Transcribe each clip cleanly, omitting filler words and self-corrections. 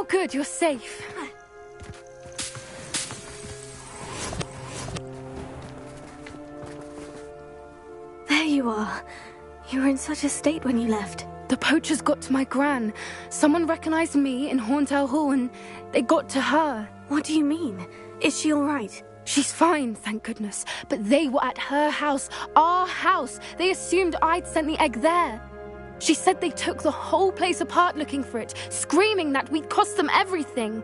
good, you're safe. There you are. You were in such a state when you left. The poachers got to my gran. Someone recognized me in Horntail Hall and they got to her. What do you mean? Is she all right? She's fine, thank goodness. But they were at her house, our house. They assumed I'd sent the egg there. She said they took the whole place apart looking for it, screaming that we'd cost them everything.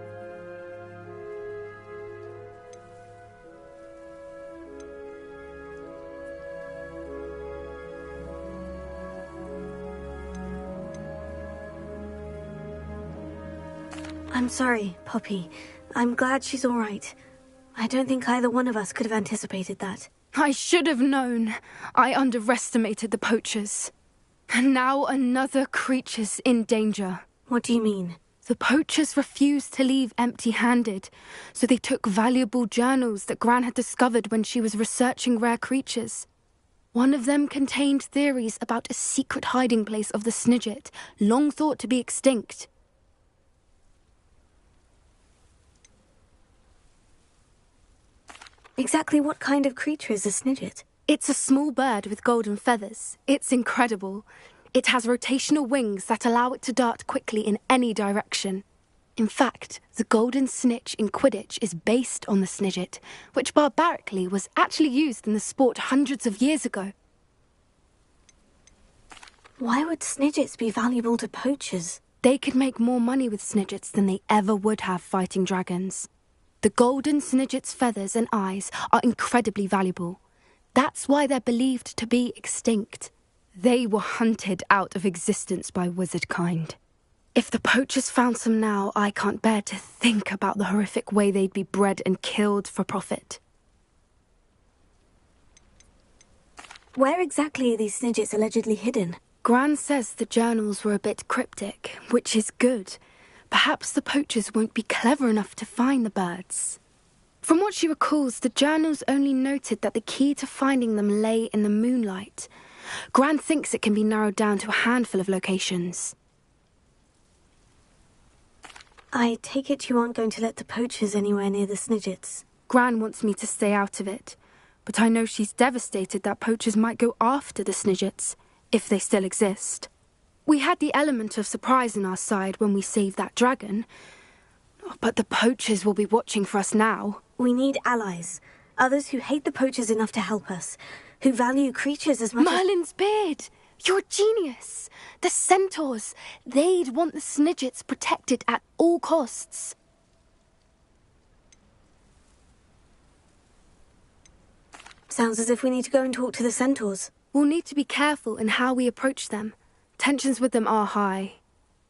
I'm sorry, Poppy. I'm glad she's all right. I don't think either one of us could have anticipated that. I should have known. I underestimated the poachers. And now another creature's in danger. What do you mean? The poachers refused to leave empty-handed, so they took valuable journals that Gran had discovered when she was researching rare creatures. One of them contained theories about a secret hiding place of the Snidget, long thought to be extinct. Exactly what kind of creature is a Snidget? It's a small bird with golden feathers. It's incredible. It has rotational wings that allow it to dart quickly in any direction. In fact, the golden snitch in Quidditch is based on the Snidget, which barbarically was actually used in the sport hundreds of years ago. Why would Snidgets be valuable to poachers? They could make more money with Snidgets than they ever would have fighting dragons. The golden Snidget's feathers and eyes are incredibly valuable. That's why they're believed to be extinct. They were hunted out of existence by wizard kind. If the poachers found some now, I can't bear to think about the horrific way they'd be bred and killed for profit. Where exactly are these Snidgets allegedly hidden? Gran says the journals were a bit cryptic, which is good. Perhaps the poachers won't be clever enough to find the birds. From what she recalls, the journals only noted that the key to finding them lay in the moonlight. Gran thinks it can be narrowed down to a handful of locations. I take it you aren't going to let the poachers anywhere near the Snidgets. Gran wants me to stay out of it, but I know she's devastated that poachers might go after the Snidgets, if they still exist. We had the element of surprise on our side when we saved that dragon, but the poachers will be watching for us now. We need allies. Others who hate the poachers enough to help us. Who value creatures as much Merlin's beard! You're a genius! The centaurs! They'd want the Snidgets protected at all costs. Sounds as if we need to go and talk to the centaurs. We'll need to be careful in how we approach them. Tensions with them are high.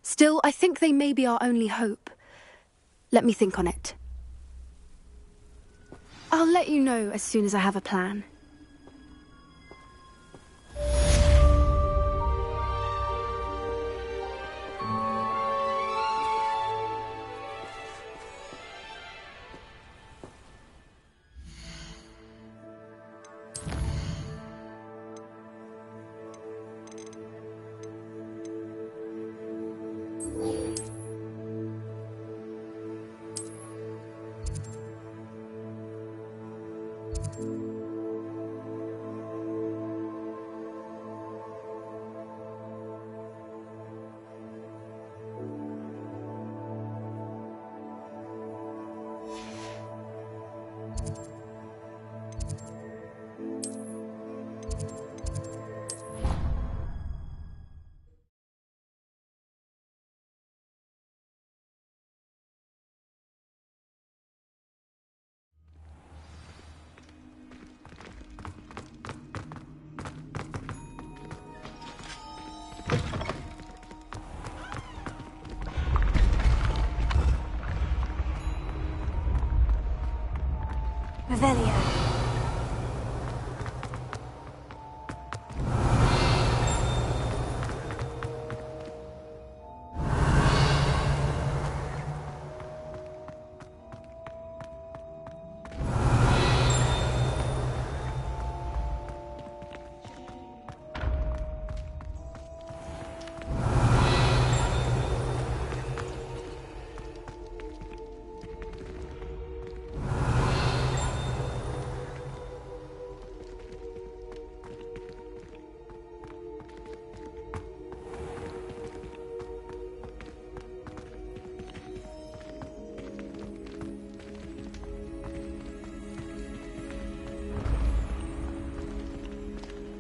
Still, I think they may be our only hope. Let me think on it. I'll let you know as soon as I have a plan. Revelio.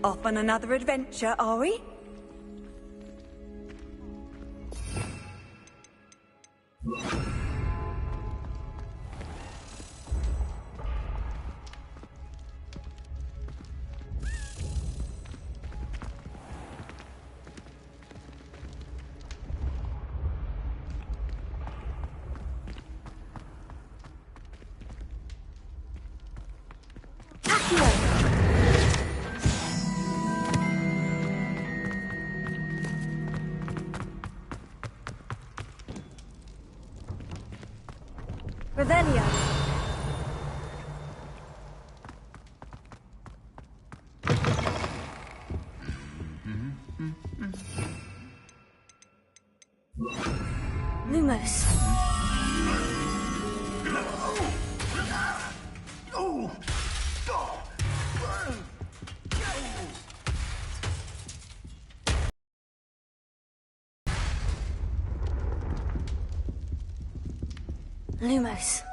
Off on another adventure, are we? Revelio. Lumos. Lumos.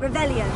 Revelio.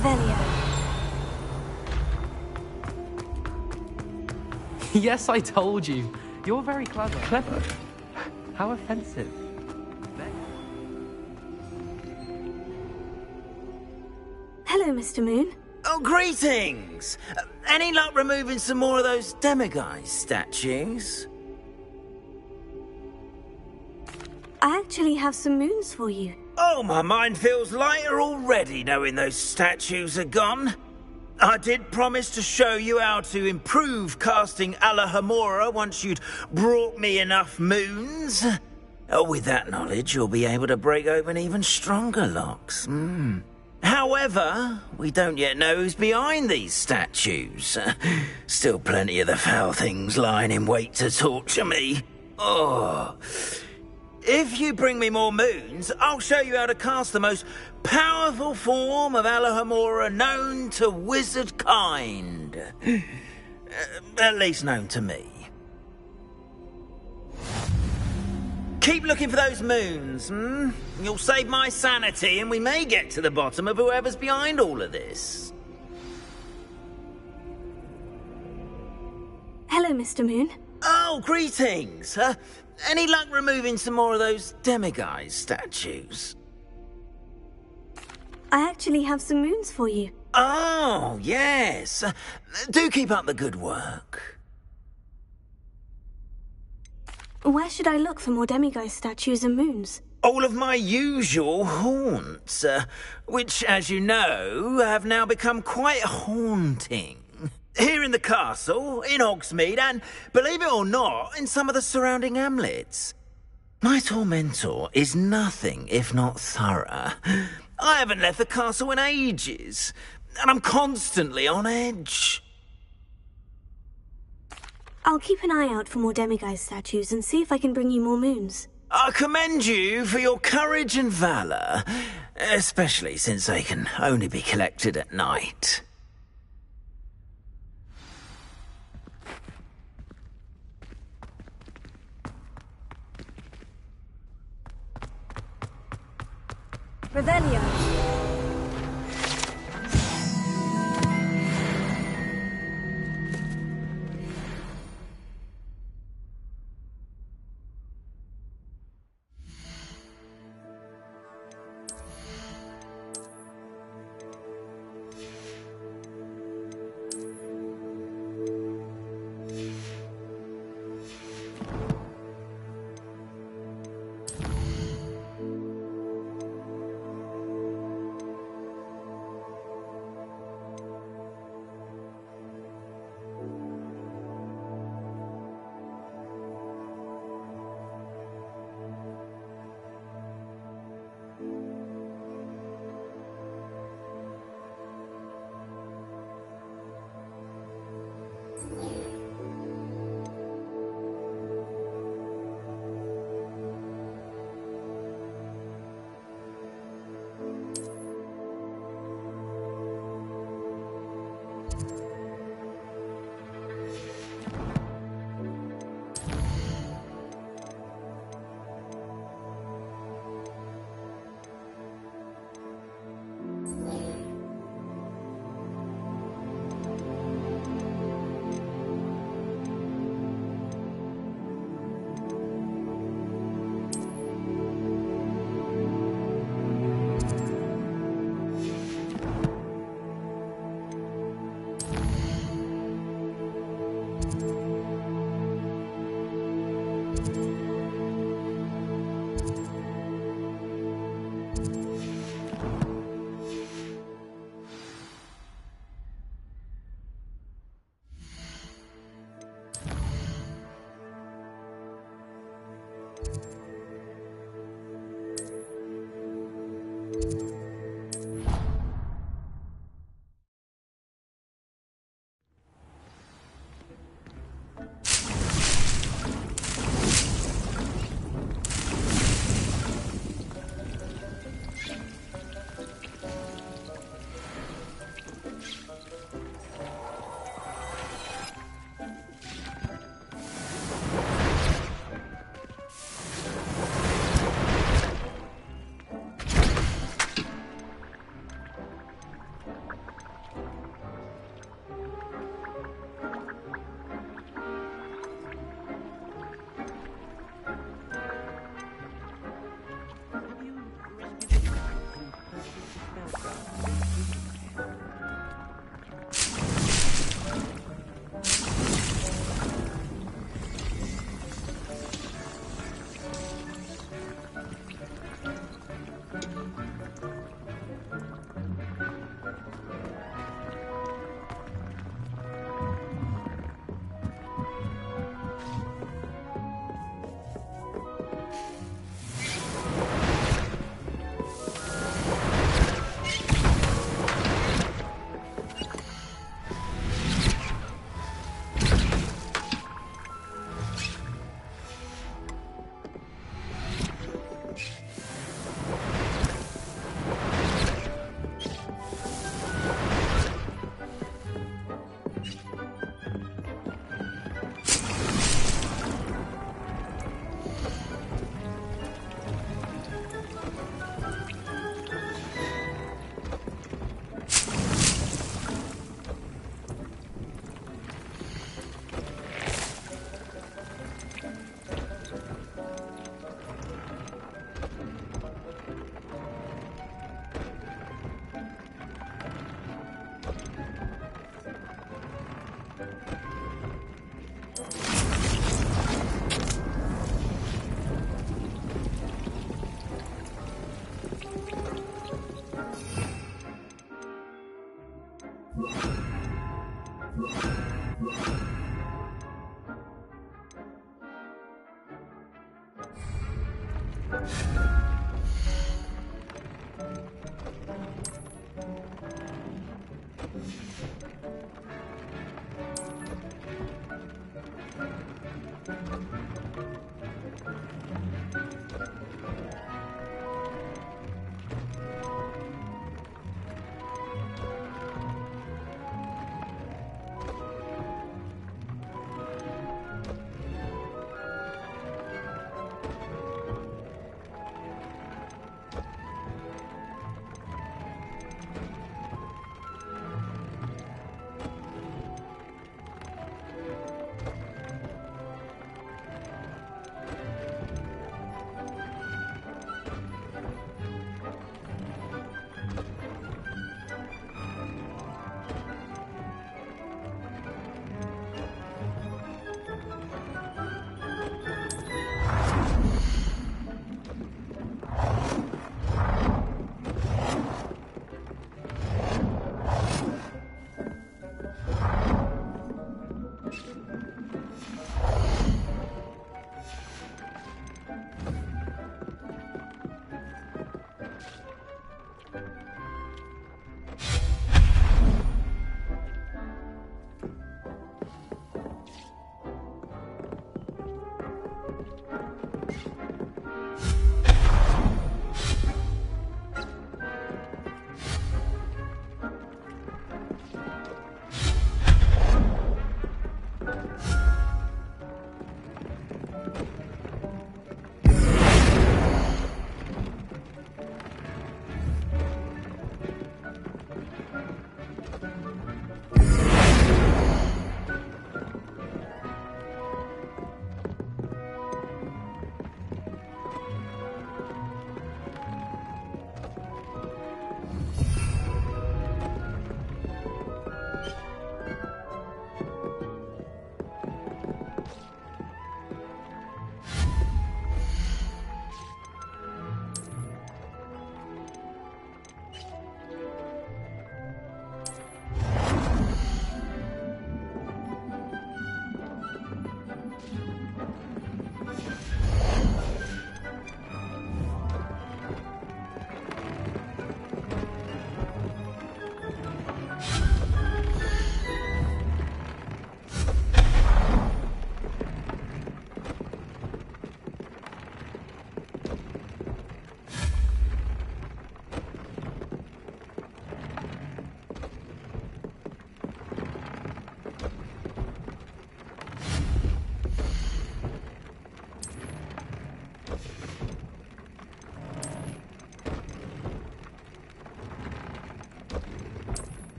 Revelio. Yes, I told you. You're very clever. Clever? How offensive. Hello, Mr. Moon. Oh, greetings! Any luck removing some more of those demiguise statues? I actually have some moons for you. Oh, my mind feels lighter already knowing those statues are gone. I did promise to show you how to improve casting Alahamora once you'd brought me enough moons. With that knowledge, you'll be able to break open even stronger locks. However, we don't yet know who's behind these statues. Still plenty of the foul things lying in wait to torture me. Oh. If you bring me more moons, I'll show you how to cast the most powerful form of Alahamora known to wizard kind. At least known to me. Keep looking for those moons, You'll save my sanity and we may get to the bottom of whoever's behind all of this. Hello, Mr. Moon. Oh, greetings. Any luck removing some more of those demiguise statues? I actually have some moons for you. Oh, yes. Do keep up the good work. Where should I look for more demiguise statues and moons? All of my usual haunts, which, as you know, have now become quite haunting. Here in the castle, in Hogsmeade, and, believe it or not, in some of the surrounding hamlets. My tormentor is nothing if not thorough. I haven't left the castle in ages, and I'm constantly on edge. I'll keep an eye out for more demiguise statues and see if I can bring you more moons. I commend you for your courage and valour, especially since they can only be collected at night. Revelio.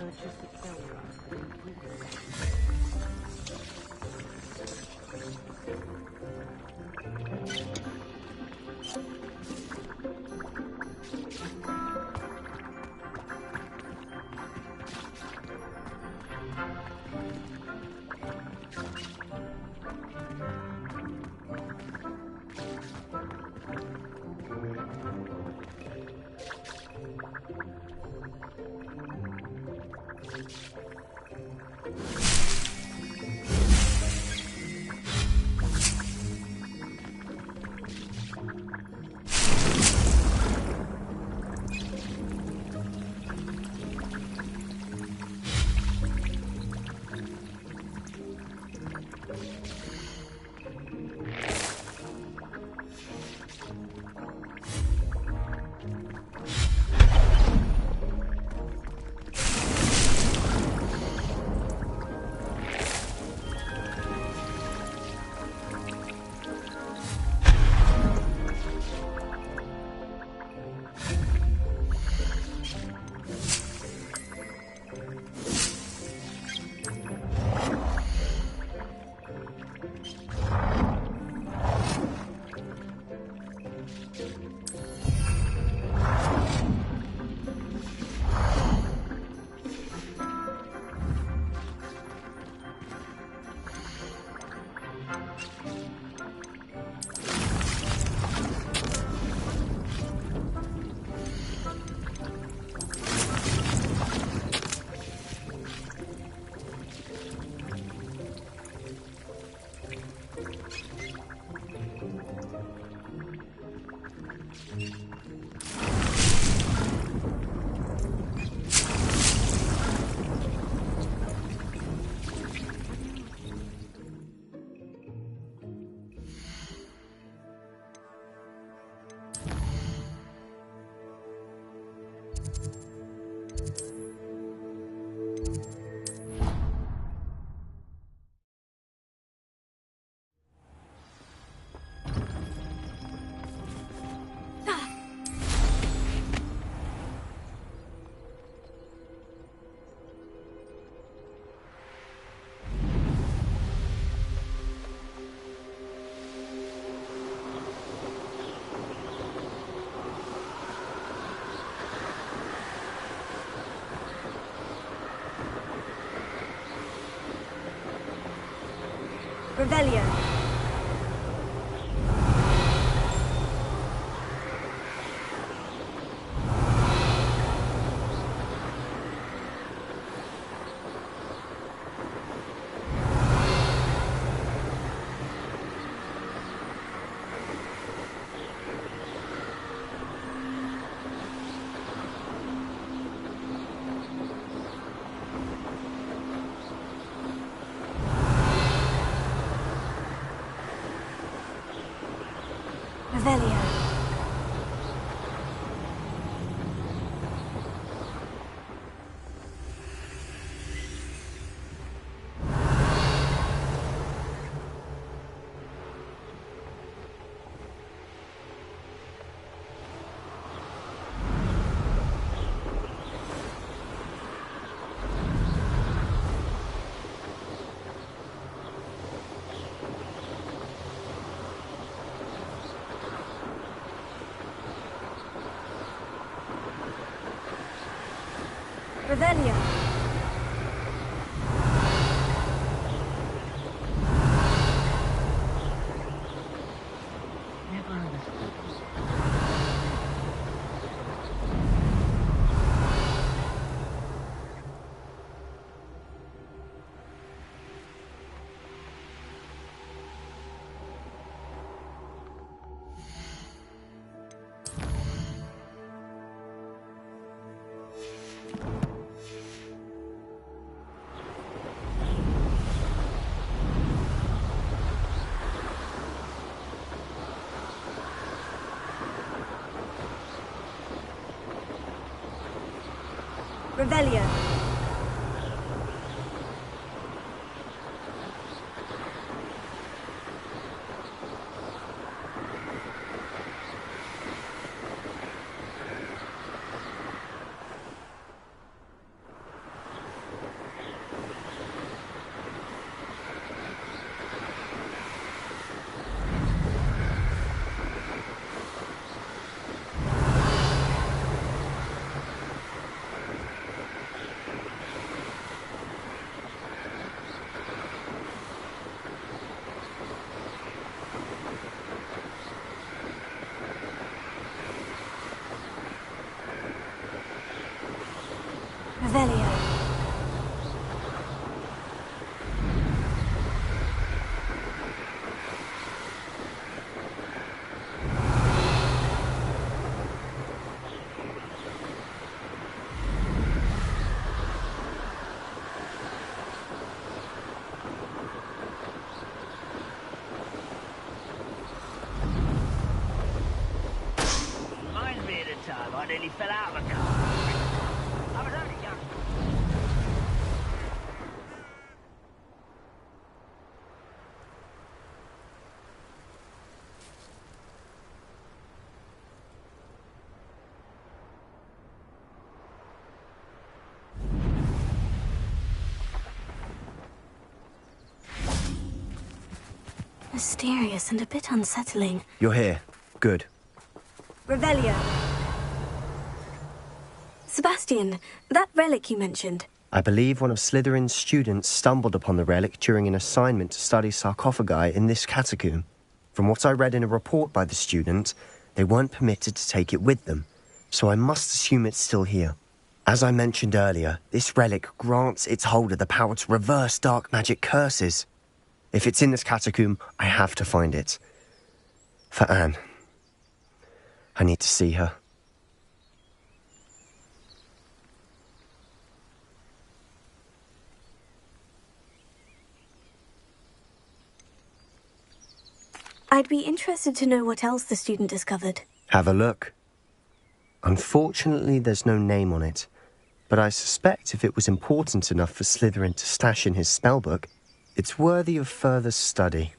purchase the silver with Revelio. Revelio. Revelio. never understood. Revelio. Revelio. Reminds me of the time I nearly fell out of a car. I was only young. Mysterious and a bit unsettling. You're here. Good. Revelio. Sebastian, that relic you mentioned. I believe one of Slytherin's students stumbled upon the relic during an assignment to study sarcophagi in this catacomb. From what I read in a report by the student, they weren't permitted to take it with them, so I must assume it's still here. As I mentioned earlier, this relic grants its holder the power to reverse dark magic curses. If it's in this catacomb, I have to find it. For Anne. I need to see her. I'd be interested to know what else the student discovered. Have a look. Unfortunately, there's no name on it, but I suspect if it was important enough for Slytherin to stash in his spellbook, it's worthy of further study.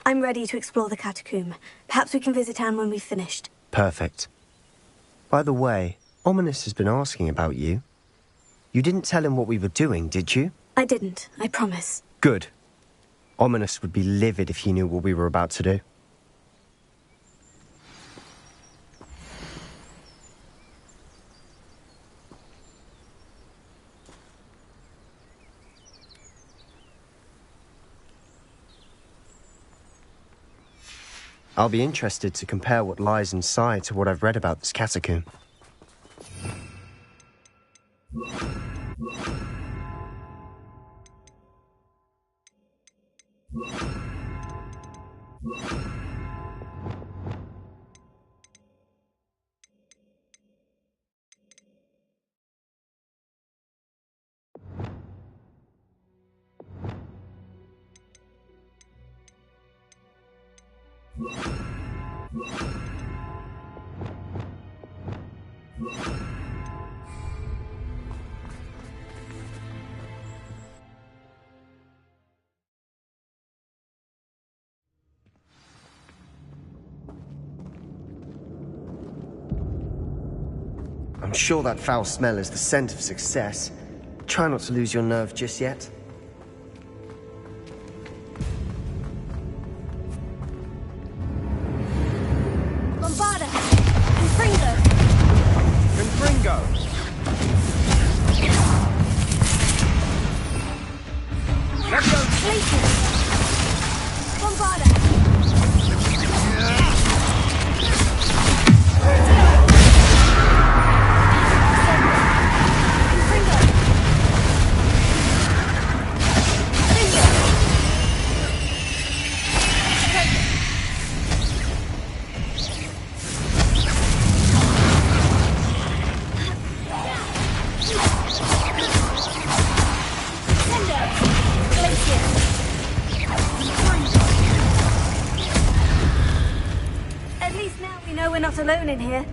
I'm ready to explore the catacomb. Perhaps we can visit Anne when we've finished. Perfect. By the way, Ominous has been asking about you. You didn't tell him what we were doing, did you? I didn't, I promise. Good. Ominous would be livid if he knew what we were about to do. I'll be interested to compare what lies inside to what I've read about this catacomb. I'm sure that foul smell is the scent of success. Try not to lose your nerve just yet. Bombarda. Confringo. Confringo! Let's go. Glacier. Bombarda. We're not alone in here.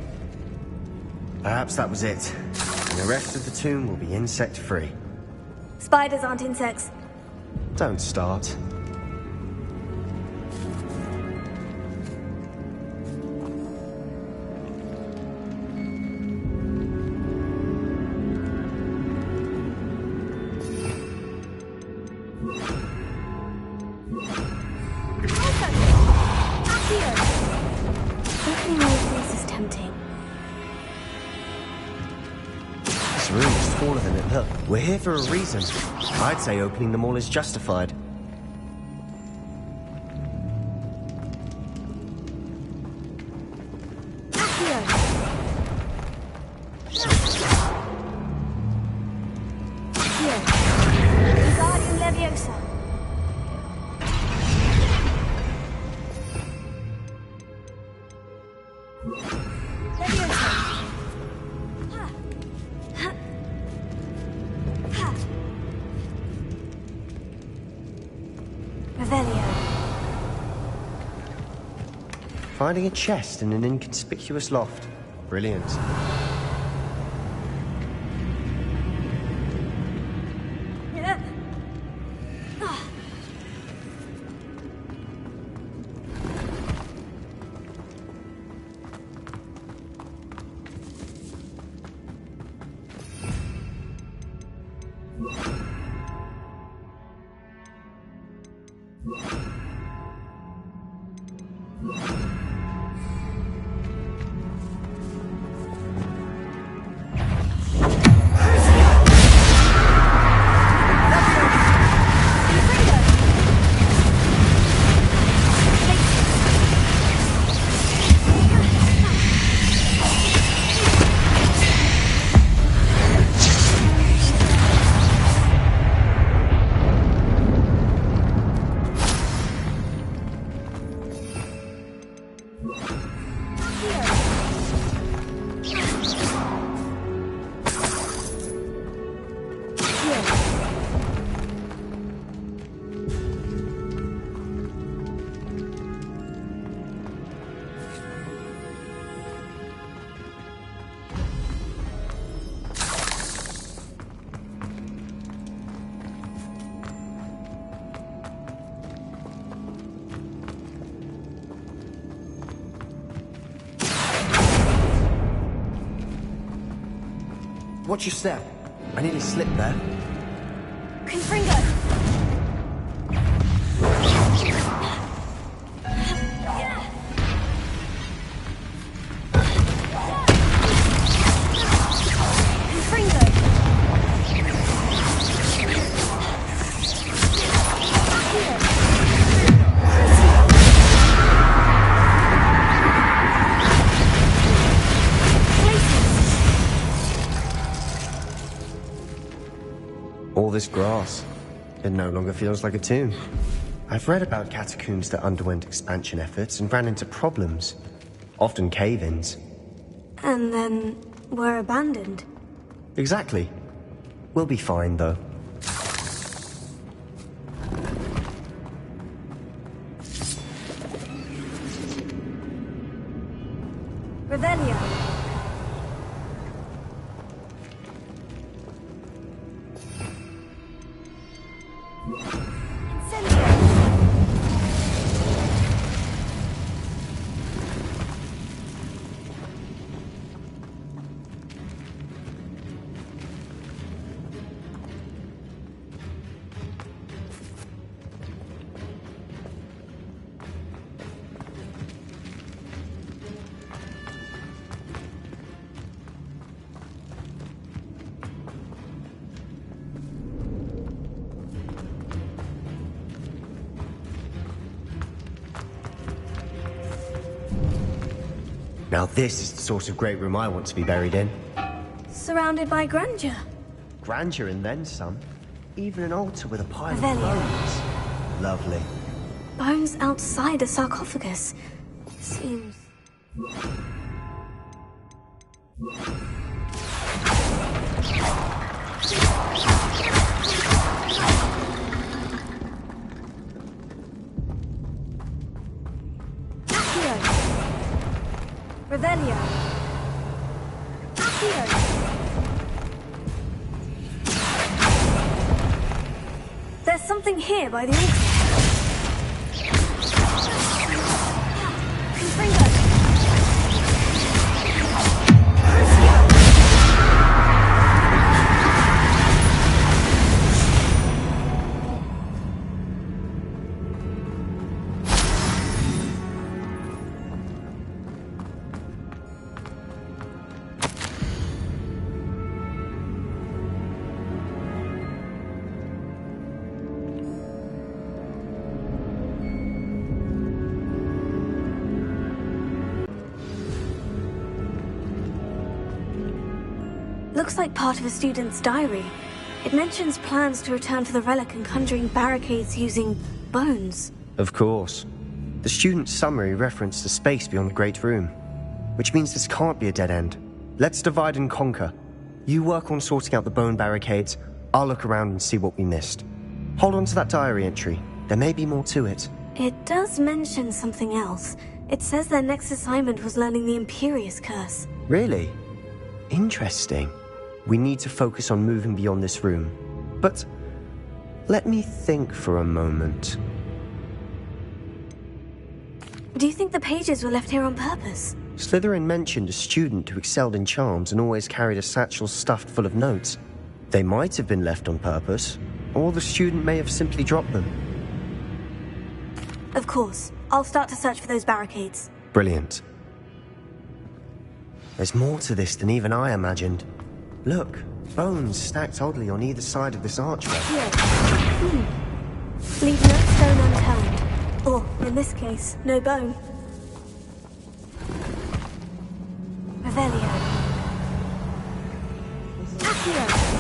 Perhaps that was it. And the rest of the tomb will be insect-free. Spiders aren't insects. Don't start. Opening all of these is tempting. This room is taller than it looks. We're here for a reason. I'd say opening them all is justified. closer. Revelio. Finding a chest in an inconspicuous loft. Brilliant. Watch your step. I nearly slipped there. Confringo! All this grass. It no longer feels like a tomb. I've read about catacombs that underwent expansion efforts and ran into problems. Often cave-ins. And then were abandoned. Exactly. We'll be fine, though. Revelio. Now this is the sort of great room I want to be buried in. Surrounded by grandeur. Grandeur and then some. Even an altar with a pile Revelio. of bones. Lovely. Bones outside a sarcophagus. Seems... Revelio. Accio. There's something here by the altar. Confringo. Looks like part of a student's diary. It mentions plans to return to the relic and conjuring barricades using bones. Of course. The student's summary referenced a space beyond the Great Room, which means this can't be a dead end. Let's divide and conquer. You work on sorting out the bone barricades, I'll look around and see what we missed. Hold on to that diary entry. There may be more to it. It does mention something else. It says their next assignment was learning the Imperious Curse. Really? Interesting. We need to focus on moving beyond this room. But let me think for a moment. Do you think the pages were left here on purpose? Slytherin mentioned a student who excelled in charms and always carried a satchel stuffed full of notes. They might have been left on purpose, or the student may have simply dropped them. Of course. I'll start to search for those barricades. Brilliant. There's more to this than even I imagined. Look, bones stacked oddly on either side of this archway. Here. Leave no stone unturned. Or, in this case, no bone. Revelio. Accio.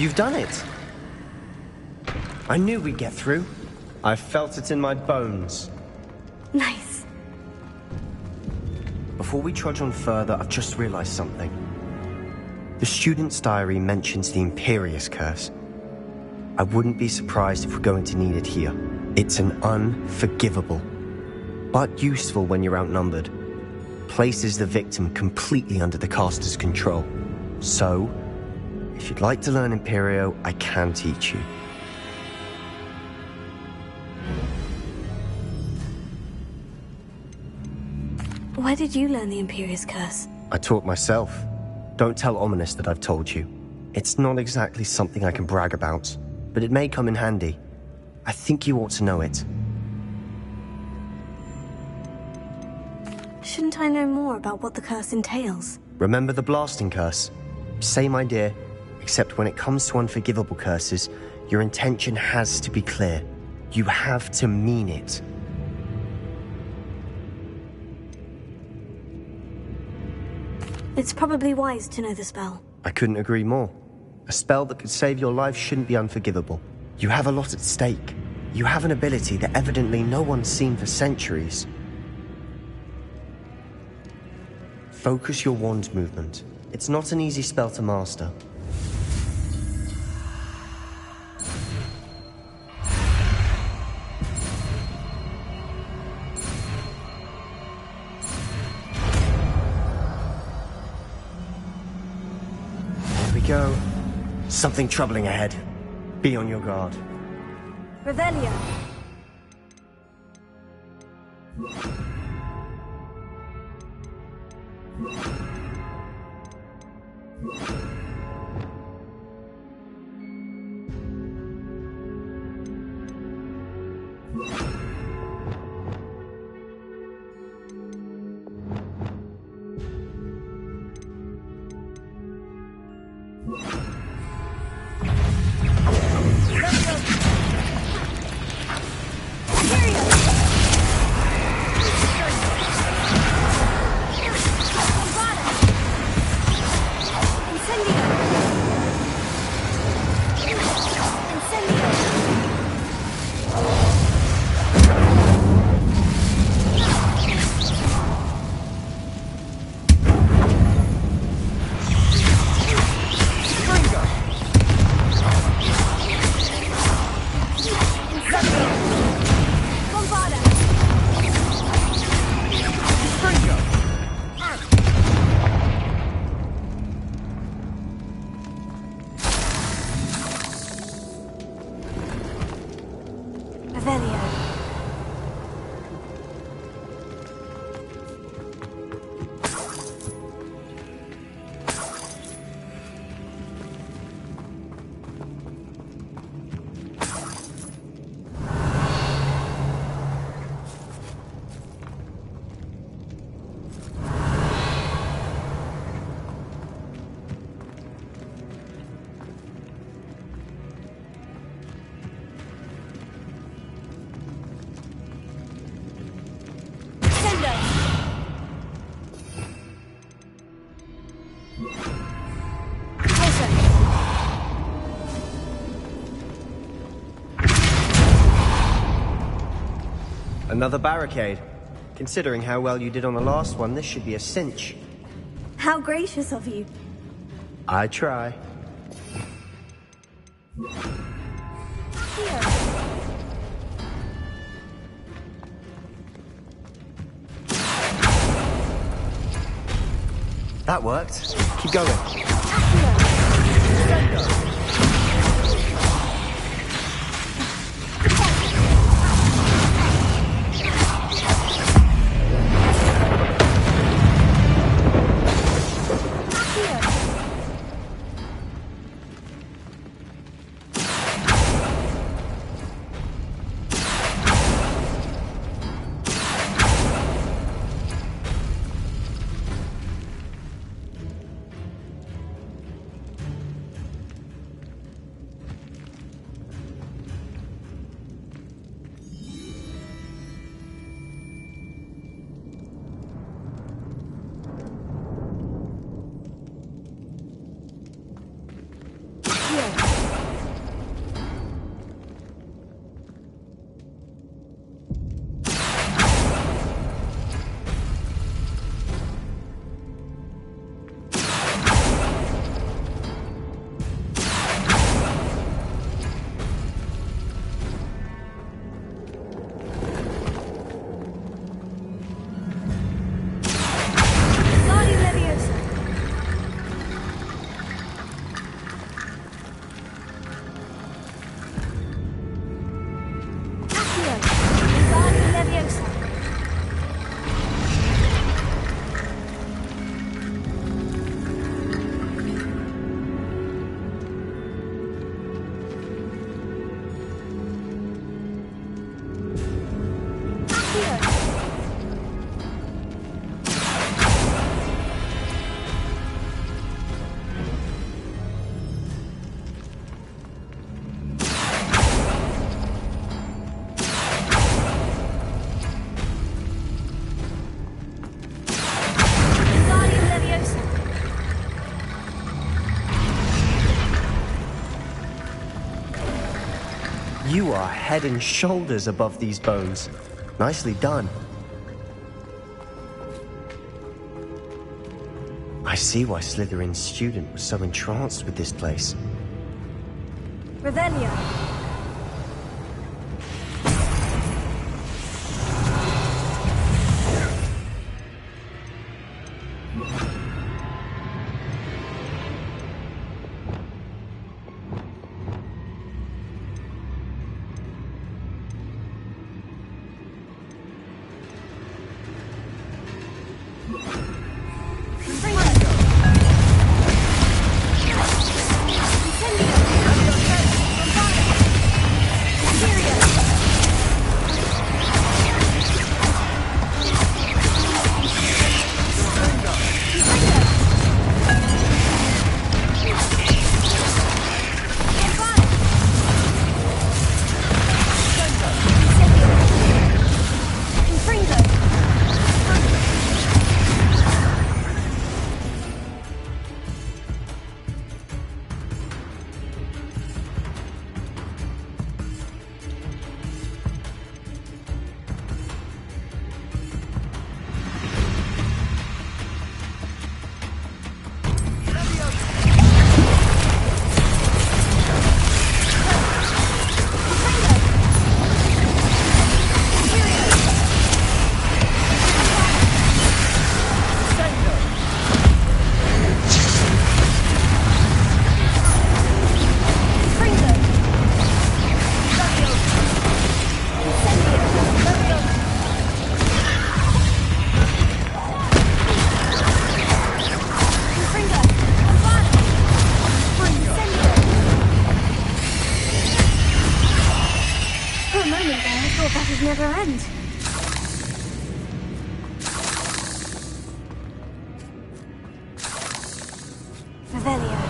You've done it! I knew we'd get through. I felt it in my bones. Nice. Before we trudge on further, I've just realized something. The student's diary mentions the Imperious Curse. I wouldn't be surprised if we're going to need it here. It's an unforgivable, but useful when you're outnumbered. Places the victim completely under the caster's control. So, if you'd like to learn Imperio, I can teach you. Where did you learn the Imperious Curse? I taught myself. Don't tell Ominous that I've told you. It's not exactly something I can brag about, but it may come in handy. I think you ought to know it. Shouldn't I know more about what the curse entails? Remember the blasting curse? Same idea, except when it comes to unforgivable curses, your intention has to be clear. You have to mean it. It's probably wise to know the spell. I couldn't agree more. A spell that could save your life shouldn't be unforgivable. You have a lot at stake. You have an ability that evidently no one's seen for centuries. Focus your wand movement. It's not an easy spell to master. Here we go. Something troubling ahead. Be on your guard. Revelio. Another barricade. Considering how well you did on the last one, this should be a cinch. How gracious of you. I try. Here. That worked. Keep going. are head and shoulders above these bones. Nicely done. I see why Slytherin's student was so entranced with this place. Revelio. Never end. Revelio.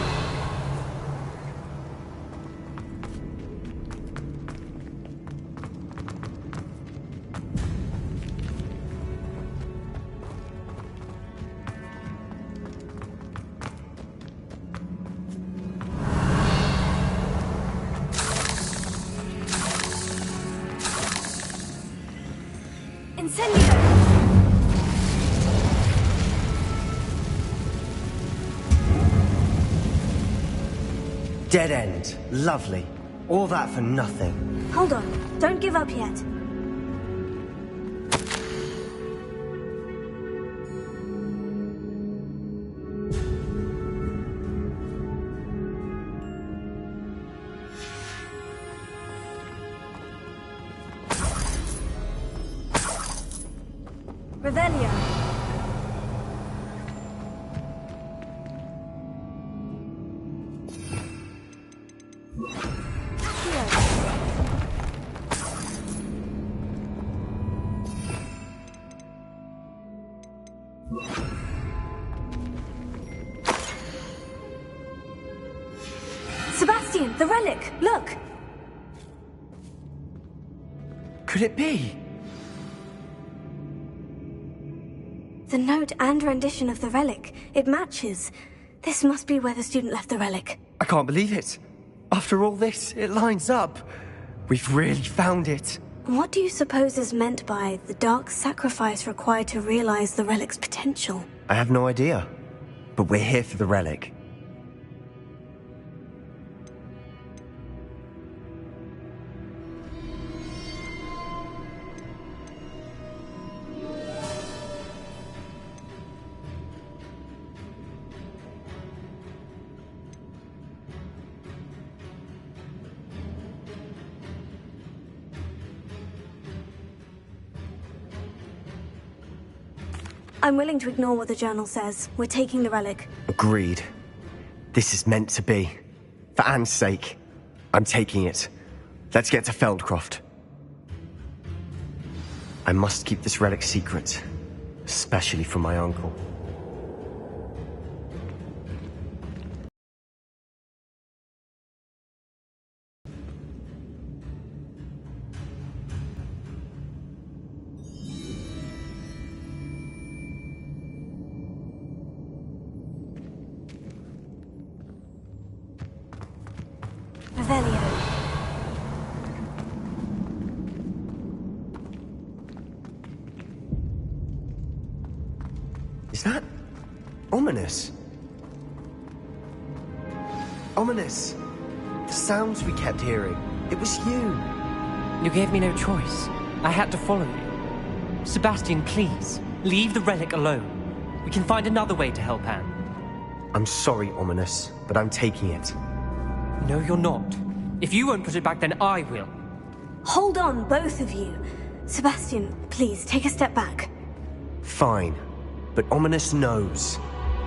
Dead end. Lovely. All that for nothing. Hold on. Don't give up yet. Revelio. Sebastian, the relic! Look! Could it be? The note and rendition of the relic. It matches. This must be where the student left the relic. I can't believe it. After all this, it lines up. We've really found it. What do you suppose is meant by the dark sacrifice required to realize the relic's potential? I have no idea. But we're here for the relic. I'm willing to ignore what the journal says. We're taking the relic. Agreed. This is meant to be. For Anne's sake, I'm taking it. Let's get to Feldcroft. I must keep this relic secret, especially from my uncle. Revelio. Is that ominous? Ominous! The sounds we kept hearing. It was you. You gave me no choice. I had to follow you. Sebastian, please, leave the relic alone. We can find another way to help Anne. I'm sorry, Ominous, but I'm taking it. No, you're not. If you won't put it back, then I will. Hold on, both of you. Sebastian, please, take a step back. Fine, but Ominous knows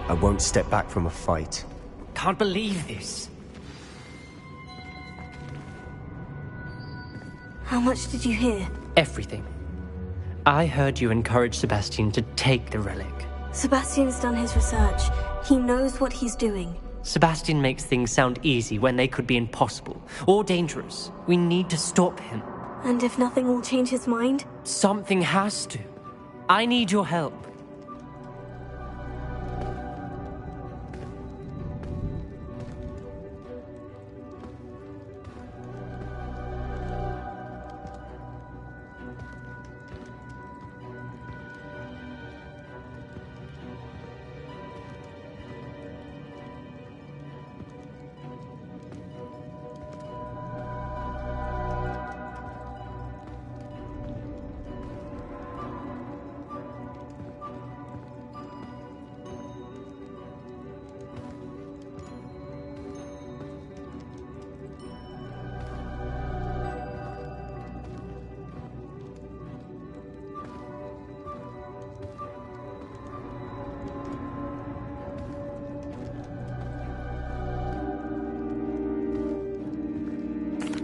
I won't step back from a fight. Can't believe this. How much did you hear? Everything. I heard you encourage Sebastian to take the relic. Sebastian's done his research. He knows what he's doing. Sebastian makes things sound easy when they could be impossible or dangerous. We need to stop him. And if nothing will change his mind? Something has to. I need your help.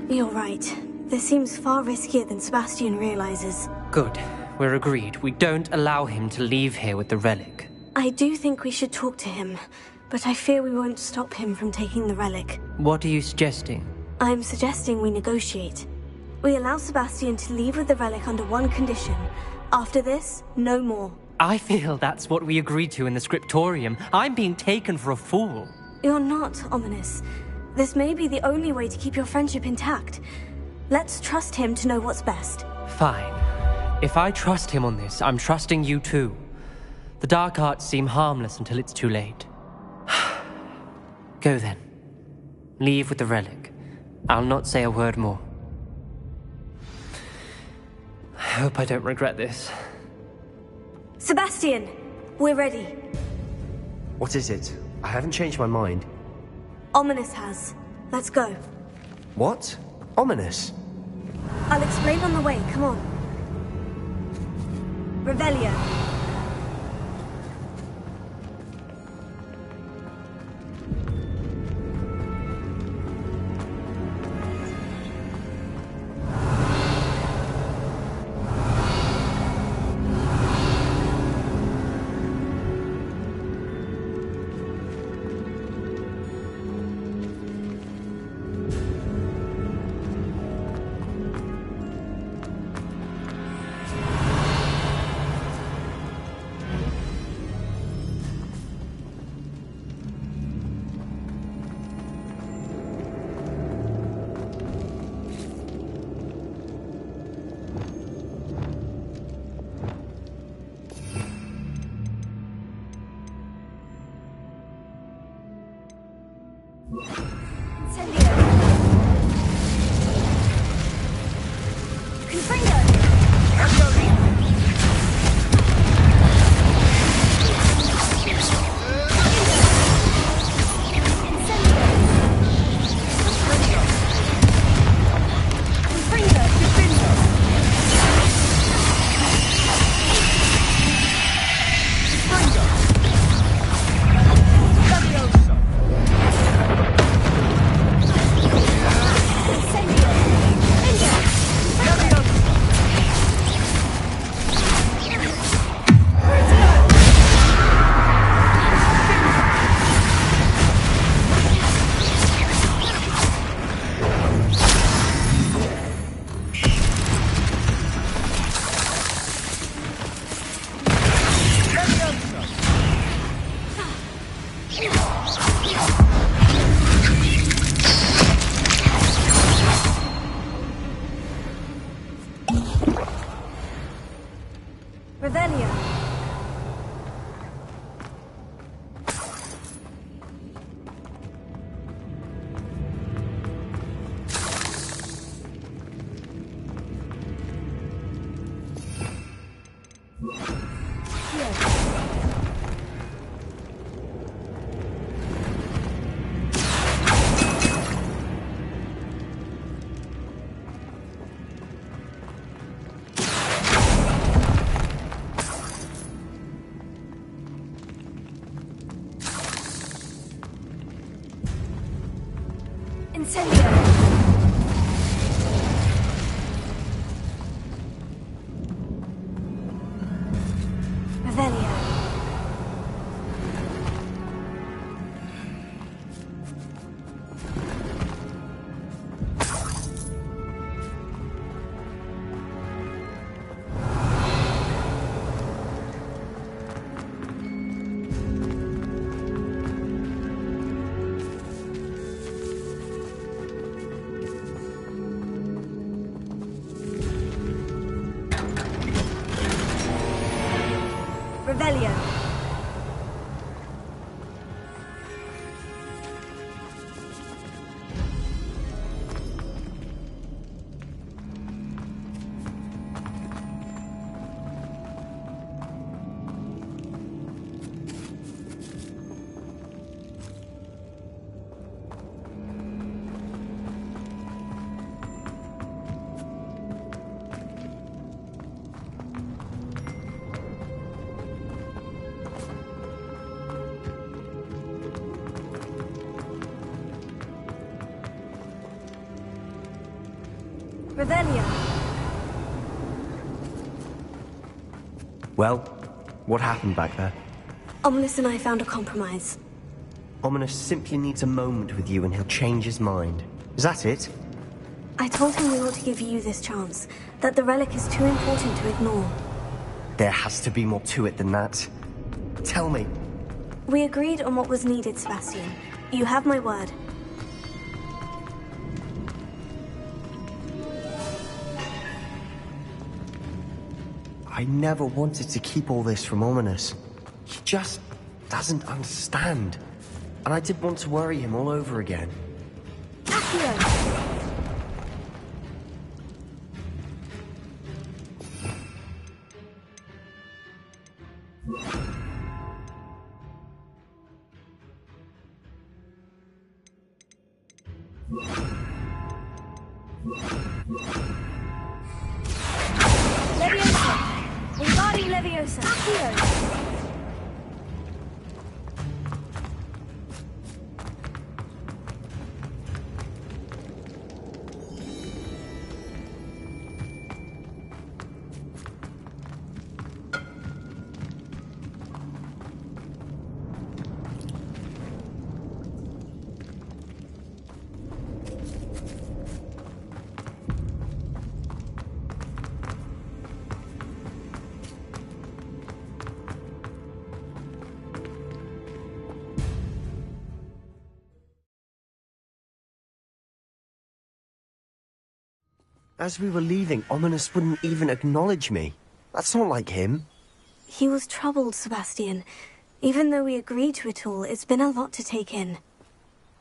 You're right. This seems far riskier than Sebastian realizes. Good. We're agreed. We don't allow him to leave here with the relic. I do think we should talk to him, but I fear we won't stop him from taking the relic. What are you suggesting? I'm suggesting we negotiate. We allow Sebastian to leave with the relic under one condition. After this, no more. I feel that's what we agreed to in the scriptorium. I'm being taken for a fool. You're not, Ominous. This may be the only way to keep your friendship intact. Let's trust him to know what's best. Fine. If I trust him on this, I'm trusting you too. The dark arts seem harmless until it's too late. Go then. Leave with the relic. I'll not say a word more. I hope I don't regret this. Sebastian! We're ready. What is it? I haven't changed my mind. Ominous has. Let's go. What? Ominous? I'll explain on the way, come on. Revelio. Revelio. Revelio. Revelio. Well, what happened back there? Ominous and I found a compromise. Ominous simply needs a moment with you and he'll change his mind. Is that it? I told him we ought to give you this chance, that the relic is too important to ignore. There has to be more to it than that. Tell me. We agreed on what was needed, Sebastian. You have my word. I never wanted to keep all this from Ominous. He just doesn't understand. And I didn't want to worry him all over again. Accio! Leviosa! Wingardium Leviosa! Accio! As we were leaving, Ominous wouldn't even acknowledge me. That's not like him. He was troubled, Sebastian. Even though we agreed to it all, it's been a lot to take in.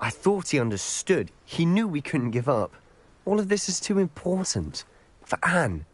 I thought he understood. He knew we couldn't give up. All of this is too important. For Anne.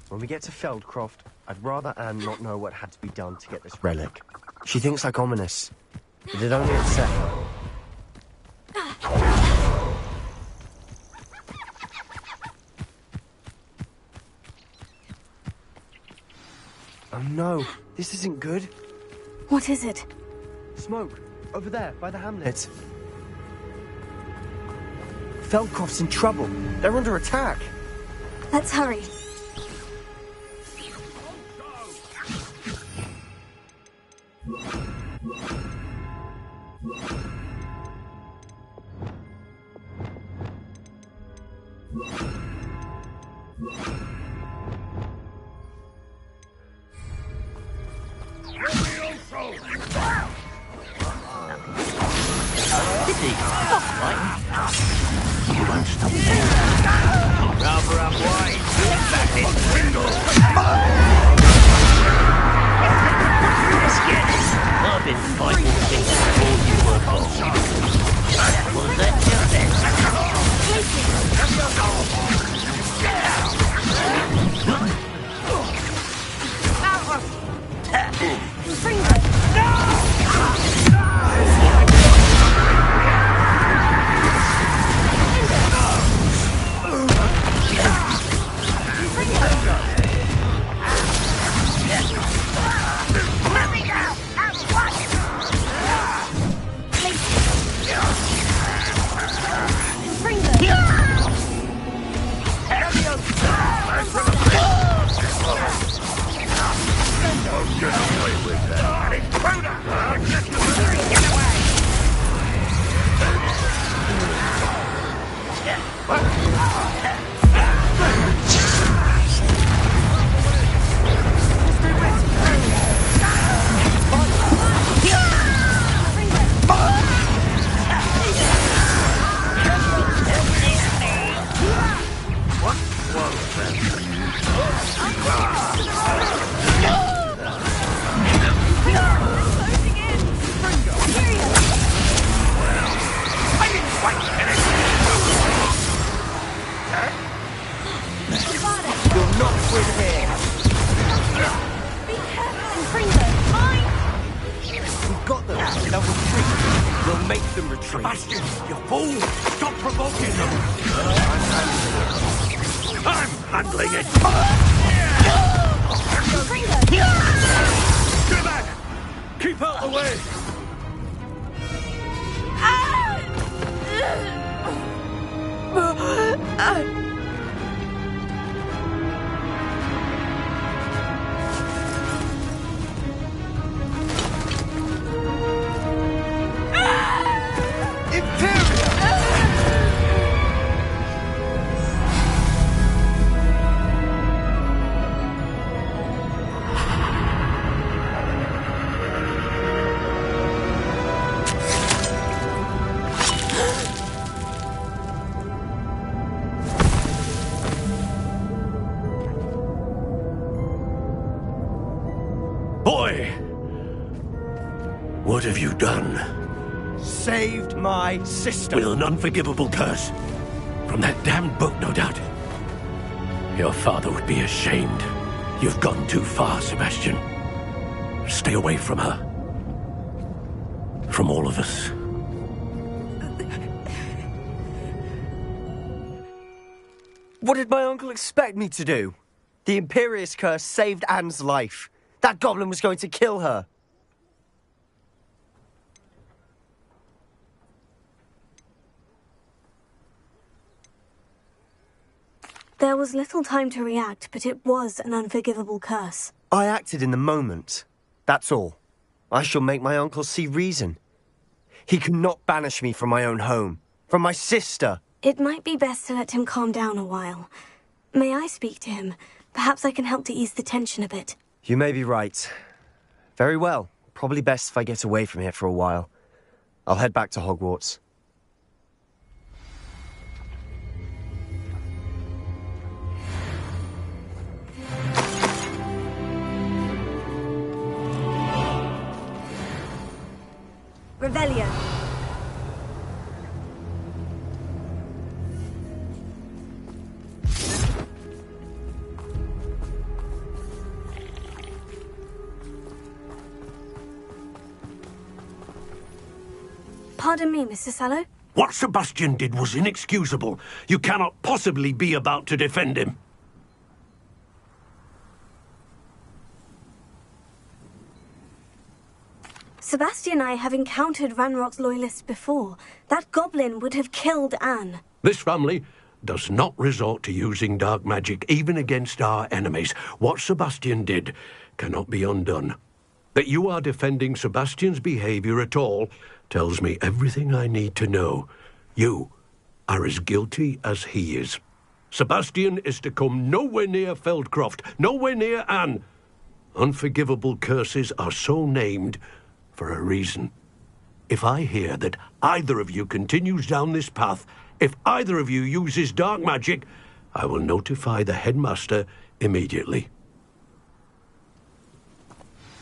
When we get to Feldcroft, I'd rather Anne not know what had to be done to get this relic. She thinks like Ominous. It'd only upset her. Oh no, this isn't good. What is it? Smoke, over there, by the hamlet. Feldcroft's in trouble. They're under attack. Let's hurry. Rather up wide. Back in window. Let's get it. I've been fighting things before you were born. Was that your best? Sebastian, you fool! Stop provoking them! I'm handling it! Get back! Keep out the way! Boy! What have you done? Saved my sister. With an unforgivable curse. From that damned book, no doubt. Your father would be ashamed. You've gone too far, Sebastian. Stay away from her. From all of us. What did my uncle expect me to do? The Imperious curse saved Anne's life. That goblin was going to kill her. There was little time to react, but it was an unforgivable curse. I acted in the moment. That's all. I shall make my uncle see reason. He cannot banish me from my own home, from my sister. It might be best to let him calm down a while. May I speak to him? Perhaps I can help to ease the tension a bit. You may be right. Very well. Probably best if I get away from here for a while. I'll head back to Hogwarts. Revelio. Pardon me, Mr. Sallow. What Sebastian did was inexcusable. You cannot possibly be about to defend him. Sebastian and I have encountered Ranrock's loyalists before. That goblin would have killed Anne. This family does not resort to using dark magic even against our enemies. What Sebastian did cannot be undone. That you are defending Sebastian's behavior at all tells me everything I need to know. You are as guilty as he is. Sebastian is to come nowhere near Feldcroft, nowhere near Anne. Unforgivable curses are so named for a reason. If I hear that either of you continues down this path, if either of you uses dark magic, I will notify the headmaster immediately.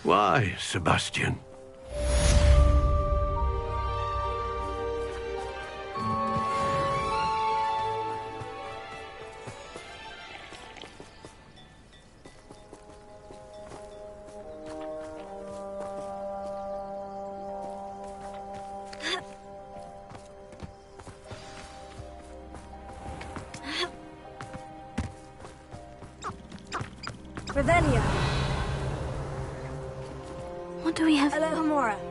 Why, Sebastian? Revelio. What do we have? Alohomora.